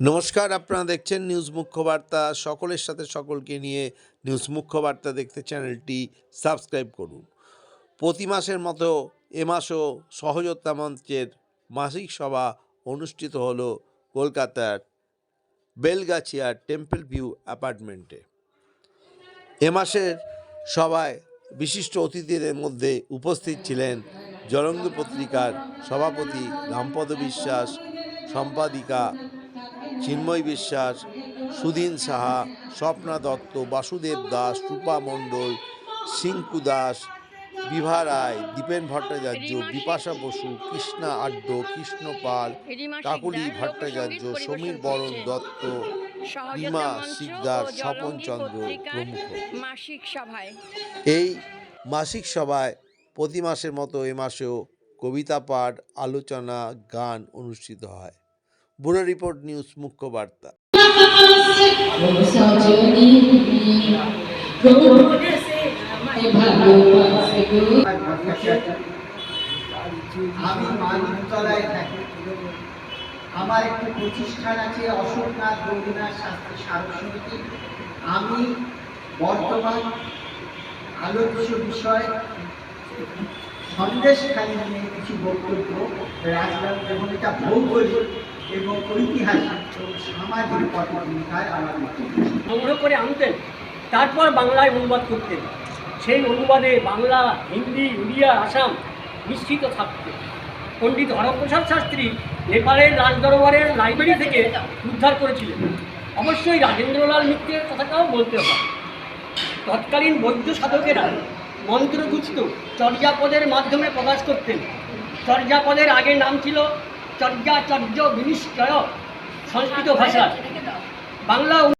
নমস্কার, আপনারা দেখছেন নিউজ মুখ্য বার্তা। সকলের সাথে সকলকে নিয়ে নিউজ মুখ্য বার্তা দেখতে চ্যানেলটি সাবস্ক্রাইব করুন। প্রতি মাসের মতো এ মাসও সহযোদ্ধা মঞ্চের মাসিক সভা অনুষ্ঠিত হলো কলকাতার বেলগাছিয়ার টেম্পল ভিউ অ্যাপার্টমেন্টে। এ মাসের সভায় বিশিষ্ট অতিথিদের মধ্যে উপস্থিত ছিলেন জলঙ্গি পত্রিকার সভাপতি রামপদ বিশ্বাস, সম্পাদিকা চিন্ময় বিশ্বাস, সুধীন সাহা, স্বপ্না দত্ত, বাসুদেব দাস, রূপা মণ্ডল, সিংকু দাস, বিভা রায়, দীপেন ভট্টাচার্য, বিপাশা বসু, কৃষ্ণা আড্ড, কৃষ্ণ পাল, কাকুলি ভট্টাচার্য, সমীর বরণ দত্ত, রিমা শিকদার, স্বপন চন্দ্র প্রমুখ। এই মাসিক সভায় প্রতি মাসের মতো এ মাসেও কবিতা পাঠ, আলোচনা, গান অনুষ্ঠিত হয়। ব্যুরো রিপোর্ট, নিউজ মুখ্য বার্তা। আমি মানিকতলায় থাকি। আমার একটি প্রতিষ্ঠান আছে অশোকনাথ গৌরীনাথ শাস্ত্রী স্মারক সমিতি। আমি বর্তমান আলোচ্য বিষয় সন্দেশখালী নিয়ে কিছু বক্তব্য রাখলাম, এবং এটা ভৌগোলিক এবং ঐতিহাসিক এবং সামাজিক পটভূমিকায় আমার সংগ্রহ করে আনতেন, তারপর বাংলায় অনুবাদ করতেন। সেই অনুবাদে বাংলা, হিন্দি, উড়িয়া, আসাম মিশ্রিত থাকত। পণ্ডিত হরপ্রসাদ শাস্ত্রী নেপালের রাজদরবারের লাইব্রেরি থেকে উদ্ধার করেছিলেন। অবশ্যই রাজেন্দ্রলাল মিত্রের কথাটাও বলতে হয়। তৎকালীন বৌদ্ধ সাধকেরা মন্ত্রগুচ্ছ চর্যাপদের মাধ্যমে প্রকাশ করতেন। চর্যাপদের আগে নাম ছিল চর্যাচর্য বিনিশ্চয় সংস্কৃত ভাষা। বাংলা